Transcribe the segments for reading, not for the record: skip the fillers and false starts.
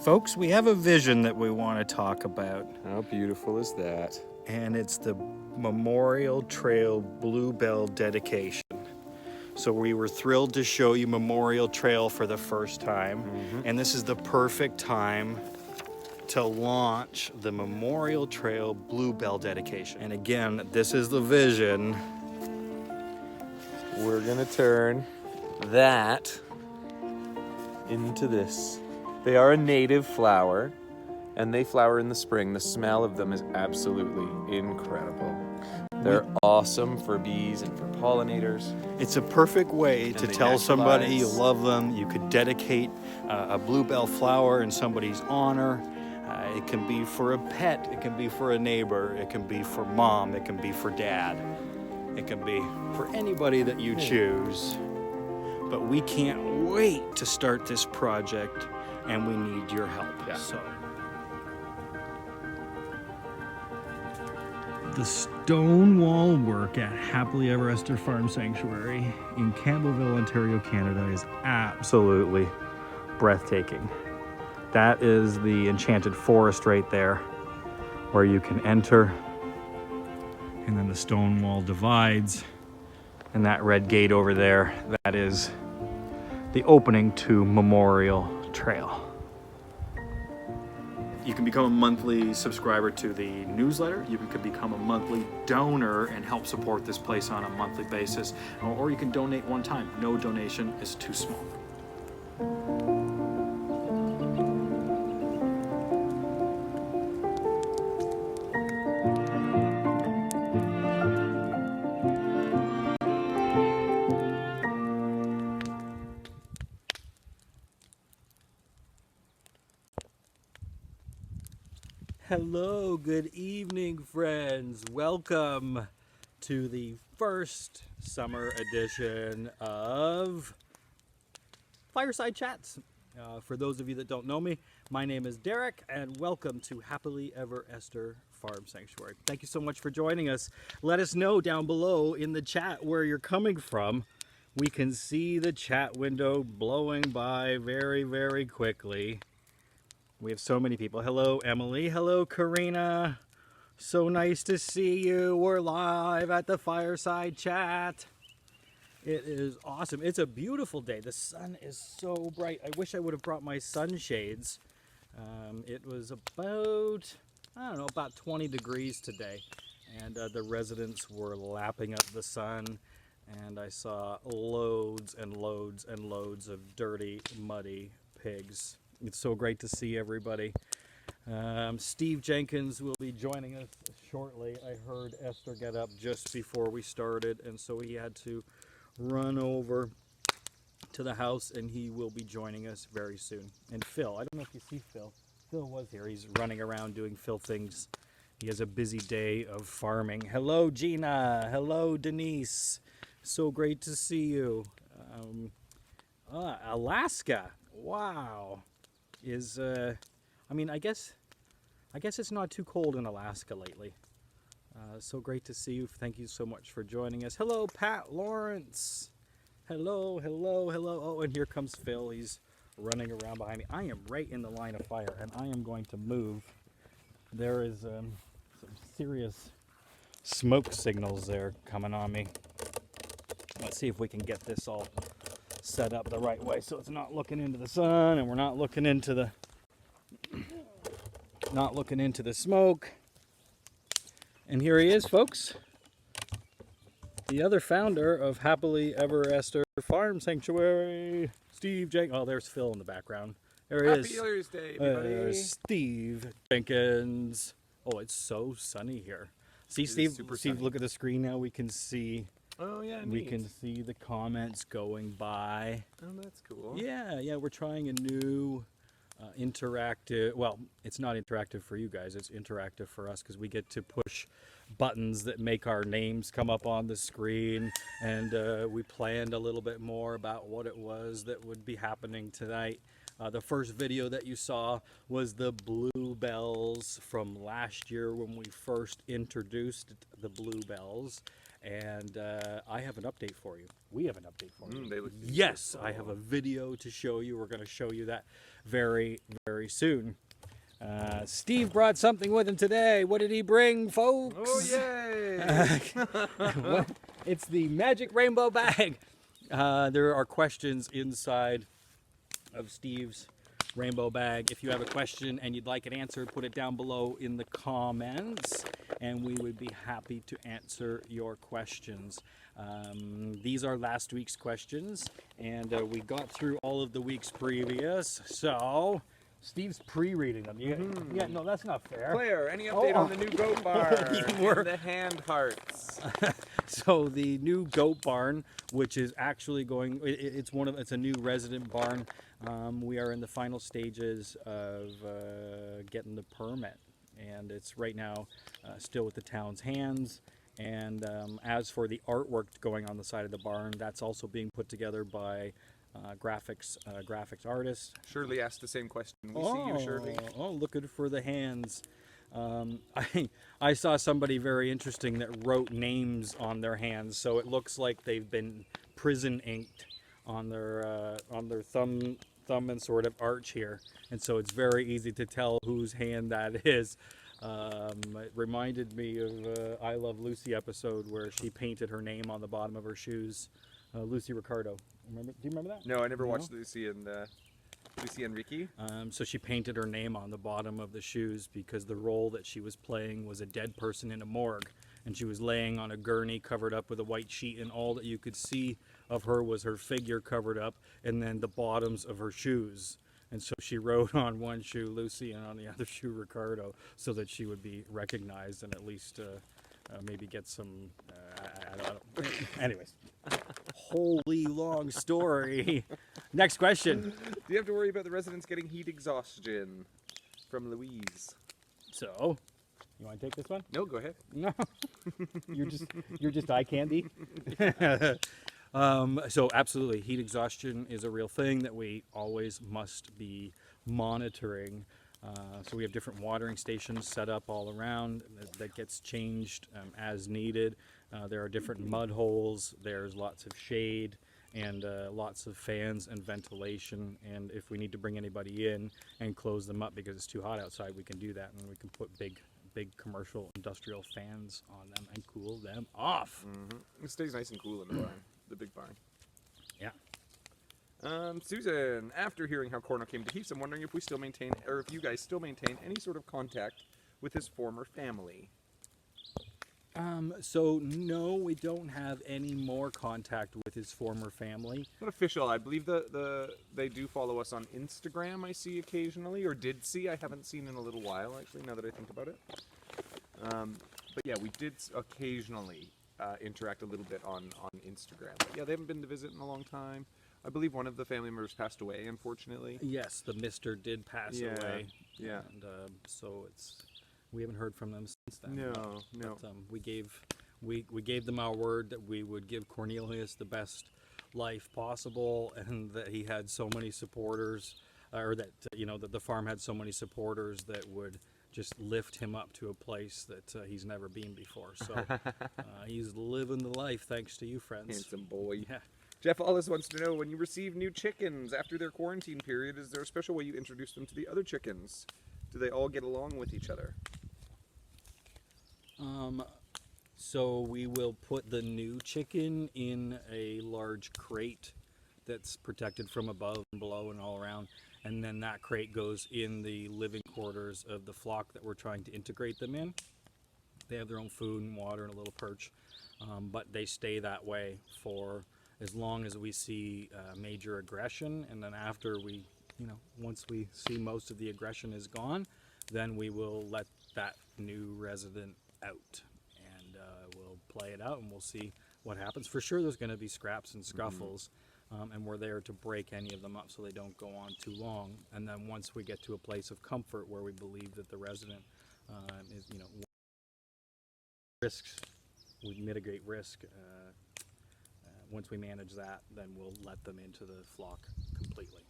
Folks, we have a vision that we want to talk about. How beautiful is that? And it's the Memorial Trail Bluebell dedication. So we were thrilled to show you Memorial Trail for the first time. And this is the perfect time to launch the Memorial Trail Bluebell dedication. And again, this is the vision. We're gonna turn that into this. They are a native flower, and they flower in the spring. The smell of them is absolutely incredible. They're awesome for bees and for pollinators. It's a perfect way to tell somebody you love them. You could dedicate a bluebell flower in somebody's honor. It can be for a pet, it can be for a neighbor, it can be for mom, it can be for dad. It can be for anybody that you choose. But we can't wait to start this project, and we need your help. So the stone wall work at Happily Ever After Farm Sanctuary in Campbellville, Ontario, Canada is absolutely breathtaking. That is the enchanted forest right there where you can enter, and then the stone wall divides, and that red gate over there, that is the opening to Memorial Trail. You can become a monthly subscriber to the newsletter. You can become a monthly donor and help support this place on a monthly basis. Or you can donate one time. No donation is too small. Hello, good evening, friends. Welcome to the first summer edition of Fireside Chats. For those of you that don't know me, my name is Derek, and welcome to Happily Ever After Farm Sanctuary. Thank you so much for joining us. Let us know down below in the chat where you're coming from. We can see the chat window blowing by very, very quickly. We have so many people. Hello, Emily. Hello, Karina. So nice to see you. We're live at the Fireside Chat. It is awesome. It's a beautiful day. The sun is so bright. I wish I would have brought my sunshades. It was about, about 20 degrees today. And the residents were lapping up the sun. And I saw loads and loads and loads of dirty, muddy pigs. It's so great to see everybody. Steve Jenkins will be joining us shortly. I heard Esther get up just before we started, and so he had to run over to the house, and he will be joining us very soon. And Phil, I don't know if you see Phil. Phil was here. He's running around doing Phil things. He has a busy day of farming. Hello, Gina. Hello, Denise. So great to see you. Alaska. Wow. I guess it's not too cold in Alaska lately. So great to see you. Thank you so much for joining us. Hello, Pat Lawrence. Hello, hello, hello. Oh, and here comes Phil. He's running around behind me. I am right in the line of fire, and I am going to move. There is some serious smoke signals there coming on me. Let's see if we can get this all set up the right way so it's not looking into the sun, and we're not looking into the smoke. And here he is, folks, the other founder of Happily Ever After Farm Sanctuary, Steve Jenkins. Oh, there's Phil in the background. There he is. Happy Earth Day, everybody. There's Steve Jenkins. Oh, it's so sunny here. See, Steve, look at the screen now. We can see. Oh, yeah, neat. We can see the comments going by. Oh, that's cool. Yeah, we're trying a new interactive, well, it's not interactive for you guys, it's interactive for us because we get to push buttons that make our names come up on the screen, and we planned a little bit more about what it was that would be happening tonight. The first video that you saw was the bluebells from last year when we first introduced the bluebells. And I have an update for you. We have an update for you. They look yes, I have a video to show you. We're going to show you that very, very soon. Steve brought something with him today. What did he bring, folks? Oh, yay! It's the Magic Rainbow Bag. There are questions inside of Steve's rainbow bag. If you have a question and you'd like it answered, put it down below in the comments, and we would be happy to answer your questions. These are last week's questions, and we got through all of the weeks previous, so Steve's pre-reading them. Yeah, no, that's not fair. Claire, any update on the new goat barn were- and the hand hearts? So the new goat barn, which is actually going, it's a new resident barn. We are in the final stages of getting the permit, and it's right now still with the town's hands. And as for the artwork going on the side of the barn, that's also being put together by graphics artists. Shirley asked the same question. We see you, Shirley. Oh, looking for the hands. I saw somebody very interesting that wrote names on their hands, so it looks like they've been prison inked on their thumb and sort of arch here, and so it's very easy to tell whose hand that is. It reminded me of I Love Lucy episode where she painted her name on the bottom of her shoes. Lucy Ricardo. Do you remember that? No, I never watched Lucy and Ricky. So she painted her name on the bottom of the shoes because the role that she was playing was a dead person in a morgue, and she was laying on a gurney covered up with a white sheet, and all that you could see of her was her figure covered up and then the bottoms of her shoes. And so she wrote on one shoe Lucy and on the other shoe Ricardo, so that she would be recognized and at least maybe get some I don't know. Anyways, holy long story. Next question. Do you have to worry about the residents getting heat exhaustion? From Louise. So, you want to take this one? No, go ahead. No. you're just eye candy. So absolutely, heat exhaustion is a real thing that we always must be monitoring. So we have different watering stations set up all around that gets changed as needed. There are different mud holes. There's lots of shade and lots of fans and ventilation. And if we need to bring anybody in and close them up because it's too hot outside, we can do that, and we can put big commercial industrial fans on them and cool them off. Mm-hmm. It stays nice and cool in the barn, the big barn. Yeah. Susan, after hearing how Corno came to Heaps, I'm wondering if we still maintain, or if you guys still maintain any sort of contact with his former family. So no, we don't have any more contact with his former family. Not official. I believe they do follow us on Instagram. I see occasionally, or did see. I haven't seen in a little while, actually. Now that I think about it. But yeah, we did occasionally interact a little bit on Instagram. But yeah, they haven't been to visit in a long time. I believe one of the family members passed away, unfortunately. Yes, the Mister did pass away. Yeah. And so we haven't heard from them since then. No. But, we gave them our word that we would give Cornelius the best life possible, and that he had so many supporters, or that that the farm had so many supporters that would just lift him up to a place that he's never been before. So he's living the life thanks to you, friends. Handsome boy. Yeah. Jeff Hollis wants to know, when you receive new chickens after their quarantine period, is there a special way you introduce them to the other chickens? Do they all get along with each other? So we will put the new chicken in a large crate that's protected from above and below and all around, and then that crate goes in the living quarters of the flock that we're trying to integrate them in. They have their own food and water and a little perch, but they stay that way for as long as we see major aggression, and then after we, once we see most of the aggression is gone, then we will let that new resident out, and we'll play it out and we'll see what happens. For sure there's going to be scraps and scuffles, and we're there to break any of them up so they don't go on too long. And then once we get to a place of comfort where we believe that the resident is, risks, we mitigate risk. Once we manage that, then we'll let them into the flock completely.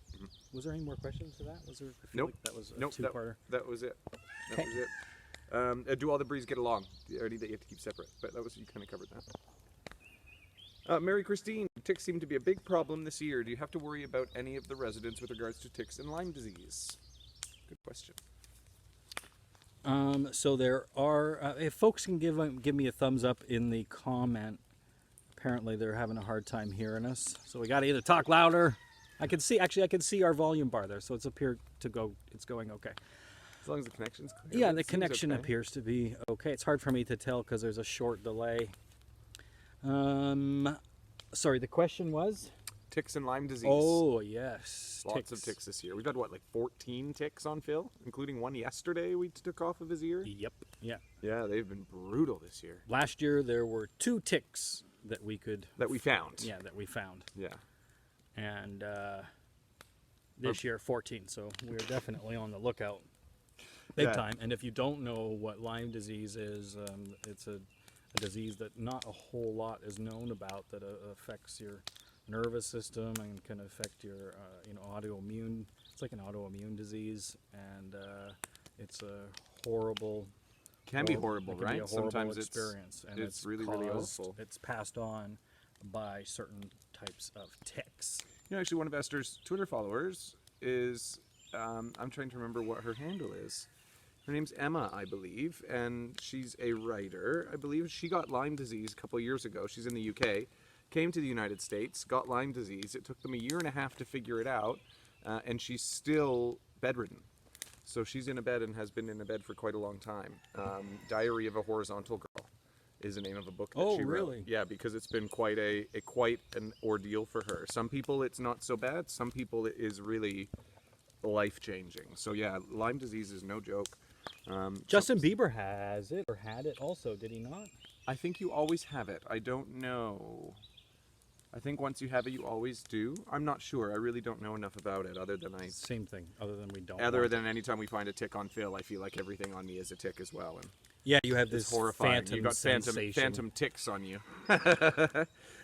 Was there any more questions to that? Was there? I feel Nope. like that was a Nope. two-parter. That was it. That was it. Do all the breeds get along? Or do they have to keep separate? But you kind of covered that. Mary Christine, ticks seem to be a big problem this year. Do you have to worry about any of the residents with regards to ticks and Lyme disease? Good question. So there are, if folks can give me a thumbs up in the comment. Apparently they're having a hard time hearing us. So we got to either talk louder. I can see our volume bar there. So it's it's going okay. As long as the connection's clear. Yeah, it the seems connection okay. appears to be okay. It's hard for me to tell because there's a short delay. Sorry, the question was? Ticks and Lyme disease. Oh, yes. Lots of ticks this year. We've had, what, like 14 ticks on Phil, including one yesterday we took off of his ear? Yep, yeah. Yeah, they've been brutal this year. Last year there were 2 ticks that we found. Yeah, that we found. Yeah. And this year 14, so we're definitely on the lookout big time. And if you don't know what Lyme disease is, it's a disease that not a whole lot is known about, that affects your nervous system and can affect your autoimmune. It's like an autoimmune disease, and it's a horrible. Can be horrible, it can right? Be a horrible Sometimes experience, and it's really awful. It's passed on by certain types of ticks. Actually, one of Esther's Twitter followers is, I'm trying to remember what her handle is. Her name's Emma, I believe, and she's a writer. I believe she got Lyme disease a couple years ago. She's in the UK, came to the United States, got Lyme disease. It took them a year and a half to figure it out, and she's still bedridden. So she's in a bed and has been in a bed for quite a long time. Diary of a Horizontal Girl is the name of a book that she wrote. Really? Yeah, because it's been quite an ordeal for her. Some people it's not so bad. Some people it is really life-changing. So yeah, Lyme disease is no joke. Justin Bieber has it, or had it also, did he not? I think you always have it. I don't know. I think once you have it, you always do. I'm not sure. I really don't know enough about it, other than Same thing, other than we don't. Other than anytime we find a tick on Phil, I feel like everything on me is a tick as well. And yeah, you have this horrifying. phantom You got sensation. phantom ticks on you.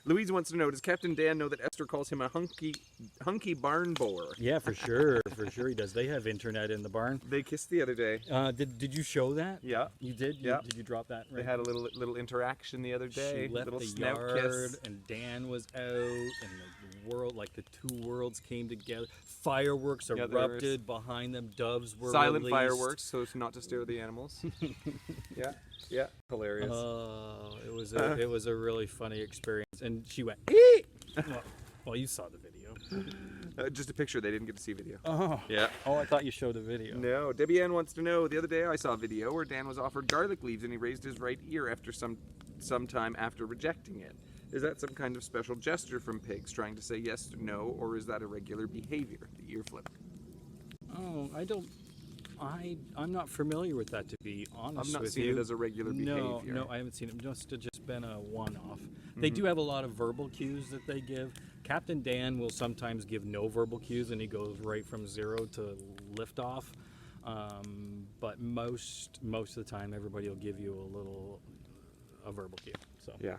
Louise wants to know, does Captain Dan know that Esther calls him a hunky barn boar? Yeah, for sure he does. They have internet in the barn. They kissed the other day. Did you show that? Yeah. You did? Yeah. Did you drop that? Right? They had a little interaction the other day. She left little the snout yard, kiss. and Dan was out, and the world, like the two worlds came together. Fireworks erupted behind them. Doves were silent released. Fireworks, so as not to scare the animals. Yeah, hilarious. Oh, it was a really funny experience, and she went, "Eek!" Well, you saw the video. Just a picture. They didn't get to see video. Oh, Yeah. Oh, I thought you showed a video. No, Debbie Ann wants to know, the other day I saw a video where Dan was offered garlic leaves and he raised his right ear after some time after rejecting it. Is that some kind of special gesture from pigs trying to say yes or no, or is that a regular behavior, the ear flip? Oh, I'm not familiar with that, to be honest with you. I've not seen it as a regular behavior. No, I haven't seen it. It's just been a one-off. They do have a lot of verbal cues that they give. Captain Dan will sometimes give no verbal cues, and he goes right from 0 to liftoff. But most of the time, everybody will give you a verbal cue. So Yeah.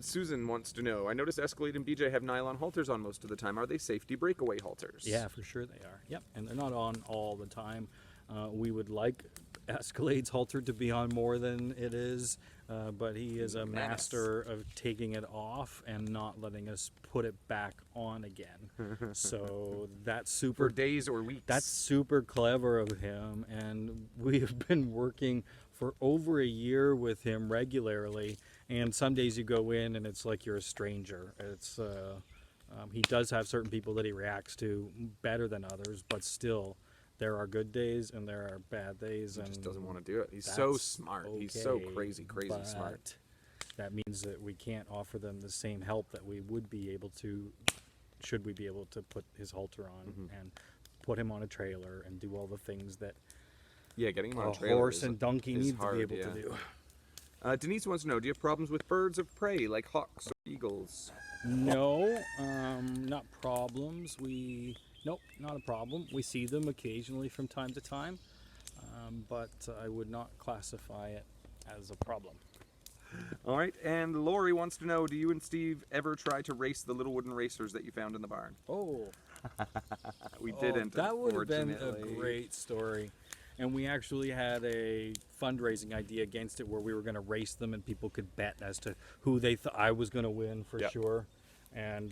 Susan wants to know, I noticed Escalade and BJ have nylon halters on most of the time. Are they safety breakaway halters? Yeah, for sure they are. Yep, and they're not on all the time. We would like Escalade's halter to be on more than it is, but he is a master of taking it off and not letting us put it back on again. So that's super. For days or weeks. That's super clever of him, and we have been working for over a year with him regularly. And some days you go in and it's like you're a stranger. It's he does have certain people that he reacts to better than others, but still, there are good days and there are bad days. He and just doesn't want to do it. He's so smart. Okay, He's so crazy but smart. That means that we can't offer them the same help that we would be able to, should we be able to put his halter on and put him on a trailer and do all the things that Getting him on a a trailer horse and donkey need hard, to be able to do. Denise wants to know, do you have problems with birds of prey like hawks or eagles? No, not problems. Nope, not a problem. We see them occasionally from time to time, but I would not classify it as a problem. All right, and Lori wants to know, do you and Steve ever try to race the little wooden racers that you found in the barn? Oh, We didn't, that would have been a unfortunately. great story. And we actually had a fundraising idea against it where we were going to race them and people could bet as to who they thought I was going to win for Yep. sure. And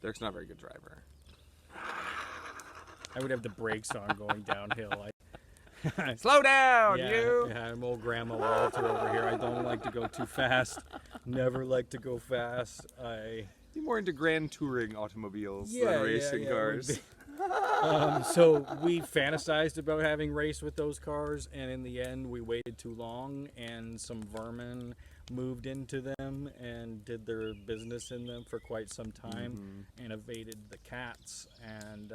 Derek's not a very good driver. I would have the brakes on going downhill. Slow down, Yeah, you! yeah, I'm old Grandma Walter over here. I don't like to go too fast. Never like to go fast. You're more into grand touring automobiles Yeah, than racing yeah, would cars. be. So we fantasized about having race with those cars, and in the end, we waited too long, and some vermin moved into them and did their business in them for quite some time, and evaded the cats, and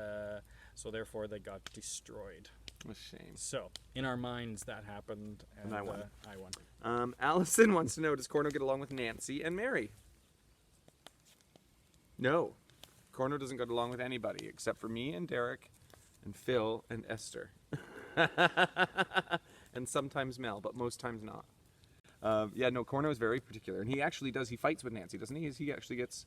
so therefore they got destroyed. A shame. So in our minds, that happened, and I won. I won. Allison wants to know, does Corno get along with Nancy and Mary? No. Corno doesn't get along with anybody except for me and Derek and Phil and Esther. And sometimes Mel, but most times not. Yeah, no, Corno is very particular. And he actually does, he fights with Nancy, doesn't he? He actually gets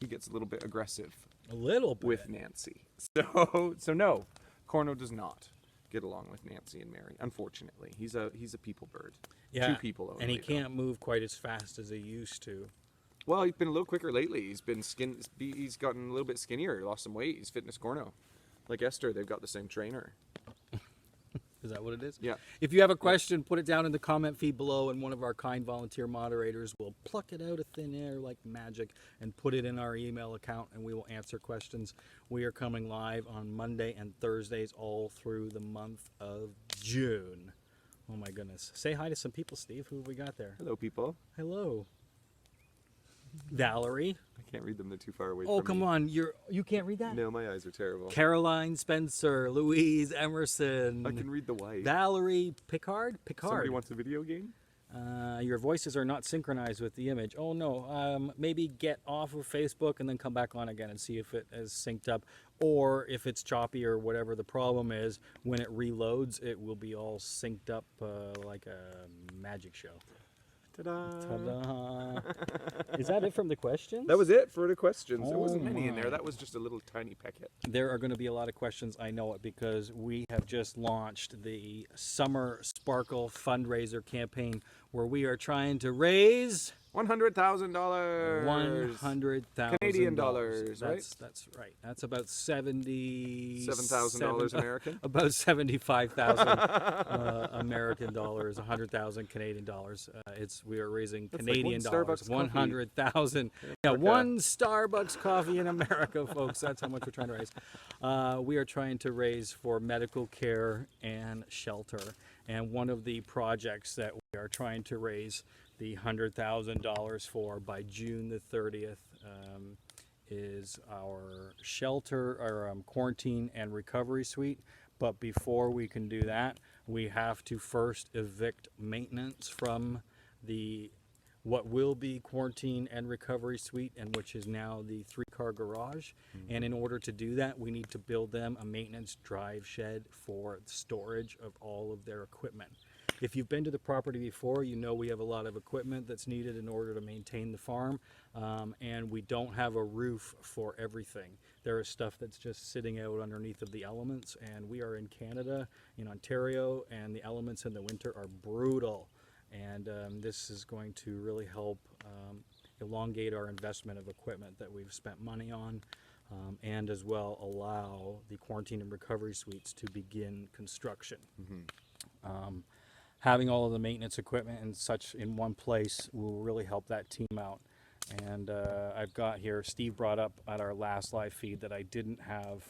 a little bit aggressive. A little bit. With Nancy. So no, Corno does not get along with Nancy and Mary, unfortunately. He's a people bird. Yeah, 2 people only. and he can't move quite as fast as he used to. Well, he's been a little quicker lately. He's gotten a little bit skinnier, lost some weight. He's fitness Corno. Like Esther, they've got the same trainer. Is that what it is? Yeah. If you have a question, put it down in the comment feed below, and one of our kind volunteer moderators will pluck it out of thin air like magic and put it in our email account, and we will answer questions. We are coming live on Monday and Thursdays all through the month of June. Oh my goodness. Say hi to some people, Steve. Who have we got there? Hello, people. Hello. Valerie. I can't read them. They're too far away Oh, from come me. on. You can't read that? No, my eyes are terrible. Caroline Spencer, Louise Emerson. I can read the white. Valerie Picard. Somebody wants a video game? Your voices are not synchronized with the image. Oh no, maybe get off of Facebook and then come back on again and see if it is synced up, or if it's choppy or whatever the problem is. When it reloads, it will be all synced up like a magic show. Ta-da! Ta-da! Is that it from the questions? That was it for the questions. There Oh wasn't many in my. there. That was just a little tiny packet. There are going to be a lot of questions. I know it because we have just launched the Summer Sparkle fundraiser campaign, where we are trying to raise $100,000. $100,000 Canadian dollars, right? That's right. That's about $7,000 American. About 75,000 American dollars. 100,000 Canadian dollars. We are raising That's Canadian like one dollars. Starbucks coffee. 100,000. Yeah, one Starbucks coffee in America, folks. That's how much we're trying to raise. We are trying to raise for medical care and shelter. And one of the projects that we are trying to raise the $100,000 for by June the 30th is our shelter, our quarantine and recovery suite. But before we can do that, we have to first evict maintenance from what will be quarantine and recovery suite, and which is now the 3-car garage. And in order to do that, we need to build them a maintenance drive shed for storage of all of their equipment. If you've been to the property before, you know we have a lot of equipment that's needed in order to maintain the farm, and we don't have a roof for everything. There is stuff that's just sitting out underneath of the elements, and we are in Canada, in Ontario, and the elements in the winter are brutal. And this is going to really help elongate our investment of equipment that we've spent money on, and as well allow the quarantine and recovery suites to begin construction. Having all of the maintenance equipment and such in one place will really help that team out. And I've got here, Steve brought up at our last live feed that I didn't have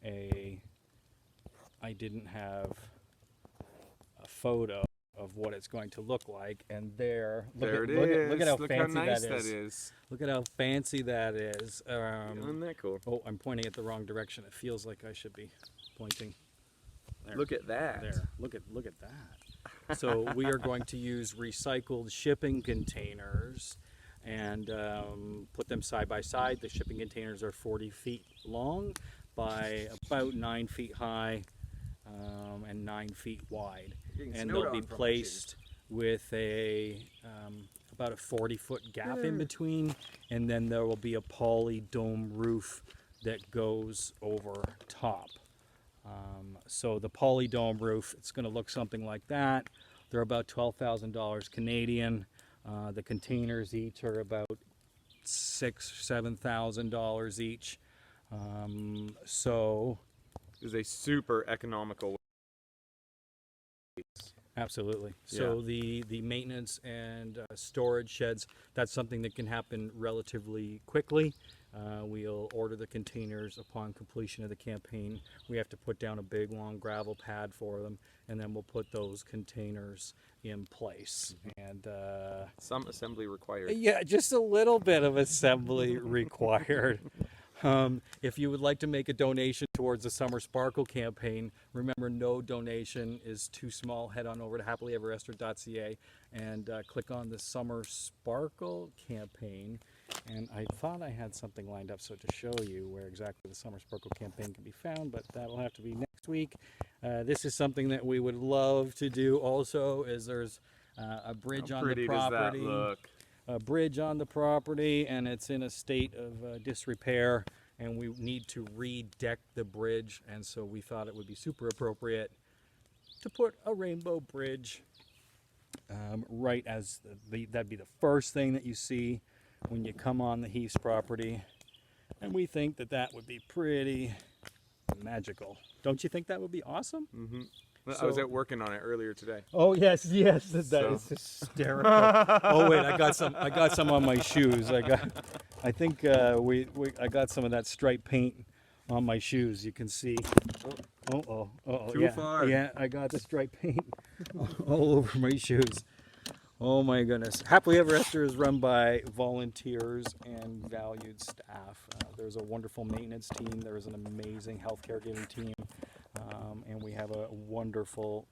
a photo of what it's going to look like, and look at how fancy nice that is. Look at how fancy that is. Isn't that cool? Oh, I'm pointing it the wrong direction. It feels like I should be pointing. There. Look at that. There. Look at that. So we are going to use recycled shipping containers and put them side by side. The shipping containers are 40 feet long by about 9 feet high and 9 feet wide. And they'll be placed with about a 40-foot gap in between, and then there will be a poly dome roof that goes over top. So the poly dome roof, it's going to look something like that. They're about $12,000 Canadian. The containers each are about $6,000-7,000 each. So Is a super economical. absolutely. So the maintenance and storage sheds, that's something that can happen relatively quickly. We'll order the containers upon completion of the campaign. We have to put down a big long gravel pad for them, and then we'll put those containers in place. And Some assembly required. yeah, just a little bit of assembly required. If you would like to make a donation towards the Summer Sparkle campaign, remember no donation is too small. Head on over to happilyeverester.ca and click on the Summer Sparkle campaign. And I thought I had something lined up so to show you where exactly the Summer Sparkle campaign can be found, but that'll have to be next week. This is something that we would love to do also, is there's a bridge on the property. How pretty does that look? A bridge on the property, and it's in a state of disrepair, and we need to redeck the bridge, and so we thought it would be super appropriate to put a rainbow bridge right as that'd be the first thing that you see when you come on the Heath's property, and we think that that would be pretty magical. Don't you think that would be awesome? Mm-hmm. I was out working on it earlier today. Oh yes, that is hysterical. Oh wait, I got some on my shoes. I think I got some of that striped paint on my shoes. You can see. Too far. Yeah, I got the striped paint all over my shoes. Oh my goodness. Happily Ever Esther is run by volunteers and valued staff. There's a wonderful maintenance team. There's an amazing healthcare giving team. And we have a wonderful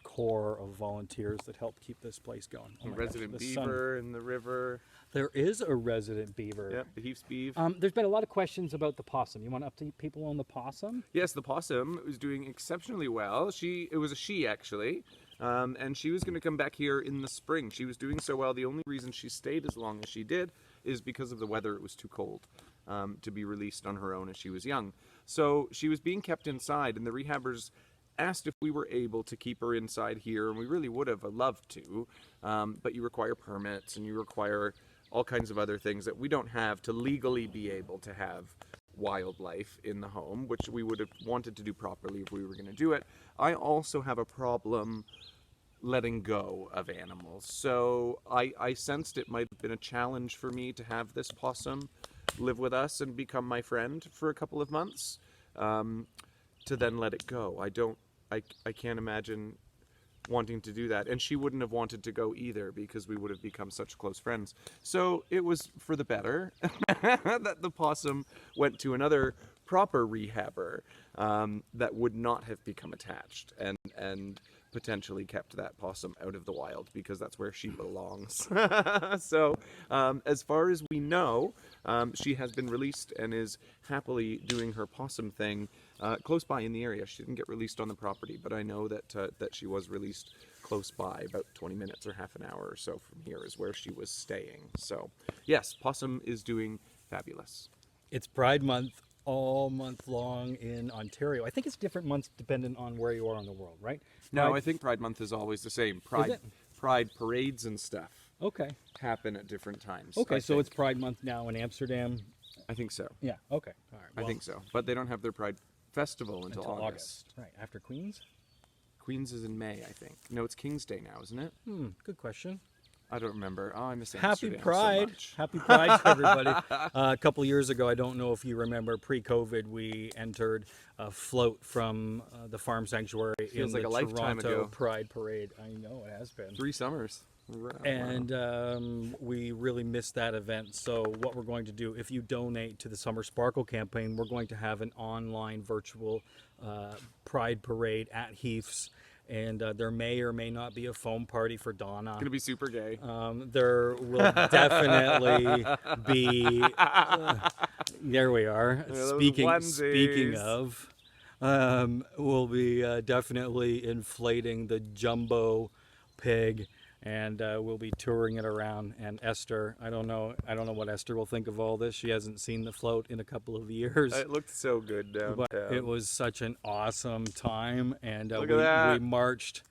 core of volunteers that help keep this place going. A resident beaver in the river. There is a resident beaver. Yep, the Heath's beaver. There's been a lot of questions about the possum. You want to update people on the possum? Yes, the possum was doing exceptionally well. It was a she actually, and she was going to come back here in the spring. She was doing so well. The only reason she stayed as long as she did is because of the weather. It was too cold to be released on her own as she was young. So she was being kept inside, and the rehabbers asked if we were able to keep her inside here, and we really would have loved to, but you require permits and you require all kinds of other things that we don't have to legally be able to have wildlife in the home, which we would have wanted to do properly if we were going to do it. I also have a problem letting go of animals, so I sensed it might have been a challenge for me to have this possum live with us and become my friend for a couple of months, to then let it go. I can't imagine wanting to do that, and she wouldn't have wanted to go either because we would have become such close friends. So it was for the better that the possum went to another proper rehabber that would not have become attached and potentially kept that possum out of the wild, because that's where she belongs. So as far as we know, she has been released and is happily doing her possum thing close by in the area. She didn't get released on the property, but I know that that she was released close by, about 20 minutes or half an hour or so from here is where she was staying. So yes, possum is doing fabulous. It's Pride Month all month long in Ontario. I think it's different months depending on where you are in the world, right? No, I think Pride Month is always the same. Pride parades and stuff happen at different times. Okay, so it's Pride Month now in Amsterdam. I think so. Yeah, okay. All right. Well, I think so. But they don't have their Pride Festival until August. Right, after Queen's? Queen's is in May, I think. No, it's King's Day now, isn't it? Good question. I don't remember. Oh, I miss Happy Amsterdam Pride. so much. Happy Pride to everybody. A couple years ago, I don't know if you remember, pre-COVID, we entered a float from the farm sanctuary Feels in like the a lifetime Toronto ago. Pride Parade. I know it has been. 3 summers. And we really missed that event. So what we're going to do, if you donate to the Summer Sparkle campaign, we're going to have an online virtual Pride Parade at Heath's. And there may or may not be a foam party for Donna. It's going to be super gay. There will definitely be... there we are. Speaking of, we'll be definitely inflating the jumbo pig, and we'll be touring it around. And Esther, I don't know what Esther will think of all this. She hasn't seen the float in a couple of years. It looked so good downtown. But it was such an awesome time, and Look at that. we marched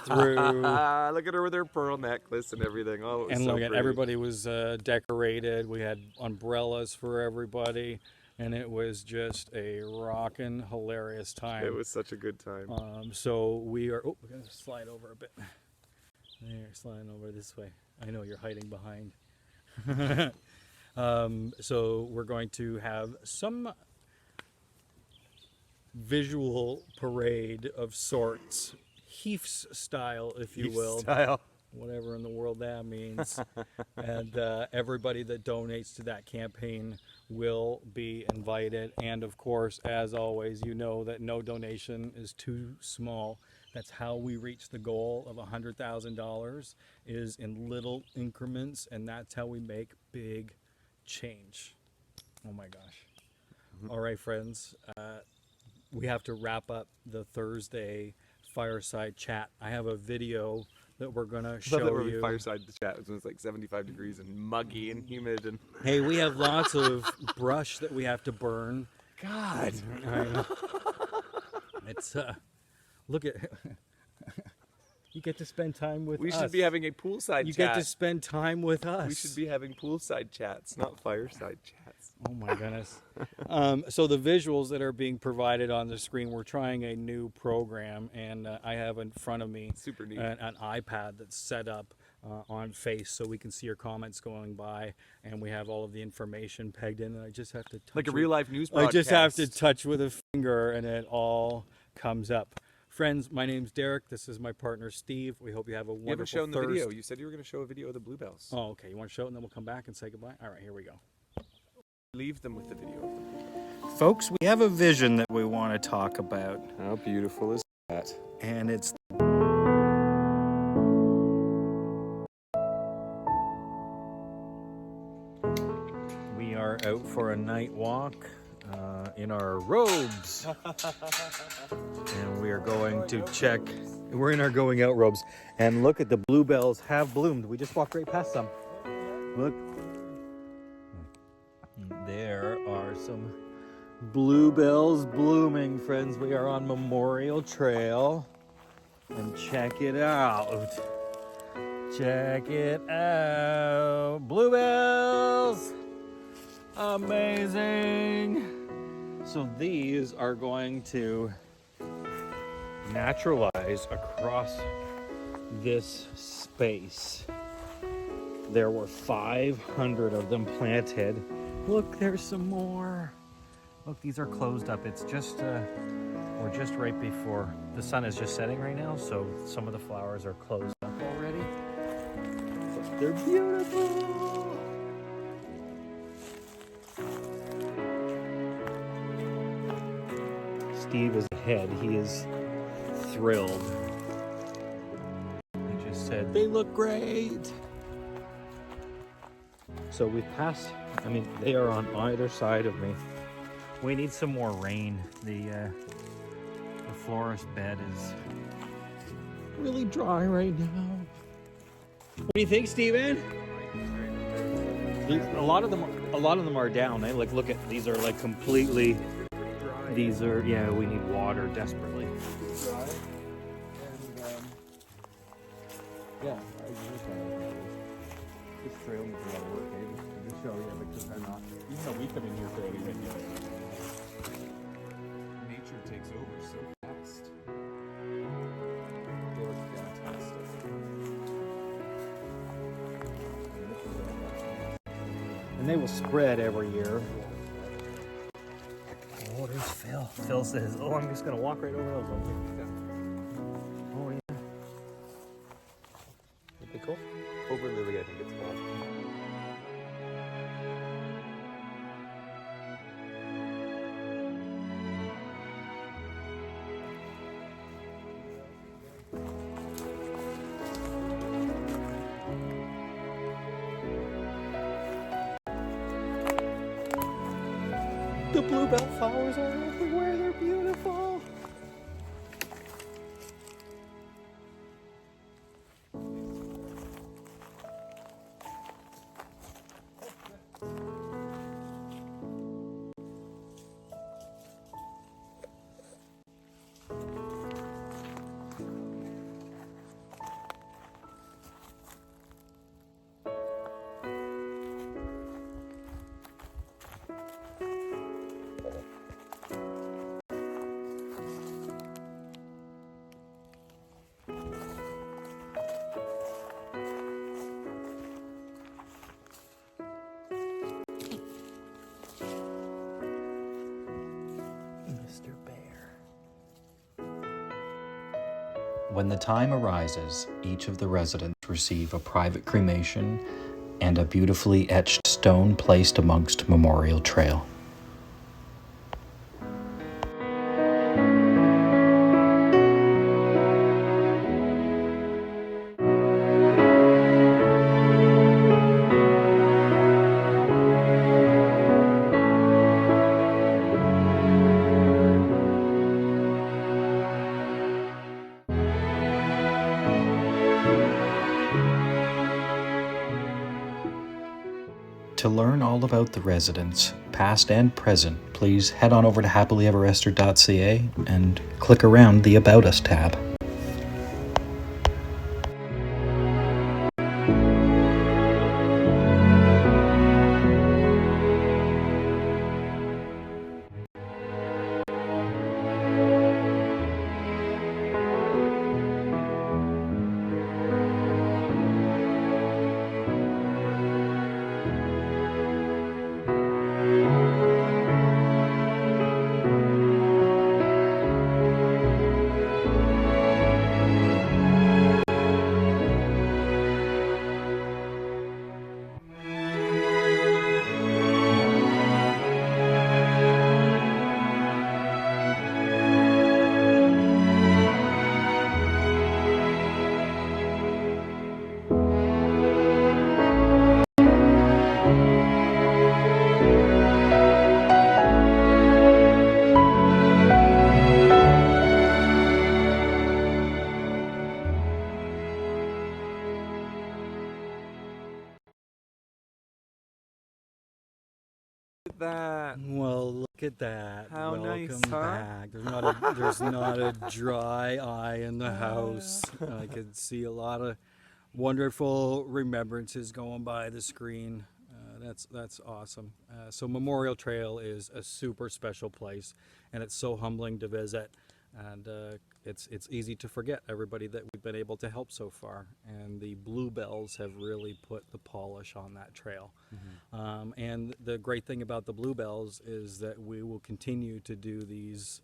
through. Look at her with her pearl necklace and everything. Oh, it was And so look at pretty. everybody was decorated. We had umbrellas for everybody, and it was just a rockin' hilarious time. It was such a good time. So we are. Oh, we're gonna slide over a bit. There, sliding over this way. I know you're hiding behind. So we're going to have some visual parade of sorts, Heath's style, if you will. Style. Whatever in the world that means. And everybody that donates to that campaign will be invited. And of course, as always, you know that no donation is too small. That's how we reach the goal of $100,000, is in little increments, and that's how we make big change. Oh my gosh. All right, friends, we have to wrap up the Thursday Fireside Chat. I have a video that we're gonna show you. Fireside Chat when it's like 75 degrees and muggy and humid and. Hey, we have lots of brush that we have to burn. God. I know. It's look at. You get to spend time with us. We should be having a poolside You chat. get to spend time with us. We should be having poolside chats, not fireside chats. Oh my goodness. So the visuals that are being provided on the screen, we're trying a new program, and I have in front of me Super neat. an iPad that's set up on Face, so we can see your comments going by, and we have all of the information pegged in, and I just have to touch Like a it. real life news I broadcast. just have to touch with a finger, and it all comes up. Friends, my name's Derek. This is my partner, Steve. We hope you have a wonderful You haven't shown the Thursday. video. You said you were going to show a video of the bluebells. Oh, okay. You want to show it, and then we'll come back and say goodbye? All right, here we go. Leave them with the video of the bluebells. Folks, we have a vision that we want to talk about, How beautiful is that? and it's we are out for a night walk in our robes, and we are going to check. We're in our going out robes, and look at the bluebells have bloomed. We just walked right past them. Look, there are some bluebells blooming, friends. We are on Memorial Trail, and check it out. Check it out. Bluebells! Amazing! So these are going to naturalize across this space. There were 500 of them planted. Look, there's some more. Look, these are closed up. It's just, we're just right before, the sun is just setting right now, so some of the flowers are closed up already. But they're beautiful. Steve is ahead. He is thrilled. He just said, they look great. So we passed, I mean, they are on either side of me. We need some more rain. The florist bed is really dry right now. What do you think, Steven? A lot of them are down. Eh? Like, look at, these are like completely, these are, yeah, we need water desperately. Yeah, this trail needs a lot of work, eh? Just show you, because they're not, even though we come in here fairly regularly. Nature takes over so fast. They look fantastic. And they will spread every year. Oh, there's Phil. Phil says, oh, I'm just going to walk right over those ones. Oh, yeah. Would be cool. Over lily, I think it's called. The bluebell flowers are everywhere. They're beautiful. When the time arises, each of the residents receive a private cremation and a beautifully etched stone placed amongst Memorial Trail. To learn all about the residents, past and present, please head on over to happilyeverester.ca and click around the About Us tab. That. Well, look at that. How Welcome nice, huh? back. There's not a dry eye in the house. I could see a lot of wonderful remembrances going by the screen. That's awesome. So Memorial Trail is a super special place, and it's so humbling to visit. And it's easy to forget everybody that we've been able to help so far. And the bluebells have really put the polish on that trail. And the great thing about the bluebells is that we will continue to do these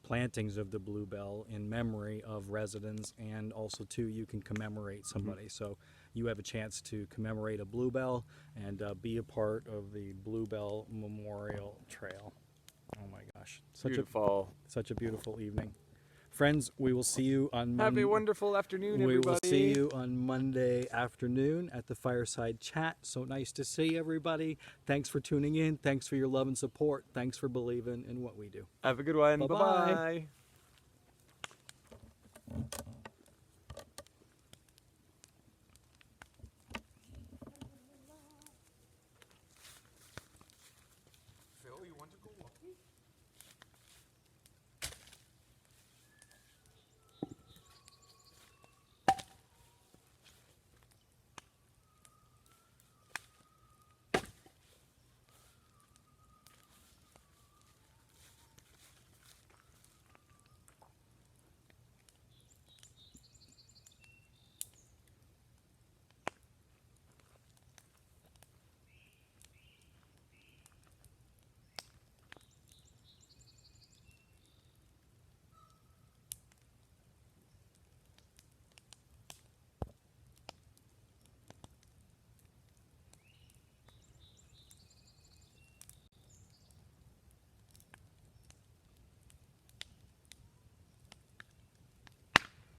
plantings of the bluebell in memory of residents, and also too you can commemorate somebody. So you have a chance to commemorate a bluebell and be a part of the Bluebell Memorial Trail. Oh my gosh, Beautiful. such a beautiful evening. Friends, we will see you on Monday. Have a wonderful afternoon, We everybody. will see you on Monday afternoon at the Fireside Chat. So nice to see everybody. Thanks for tuning in. Thanks for your love and support. Thanks for believing in what we do. Have a good one. Bye-bye. Bye-bye.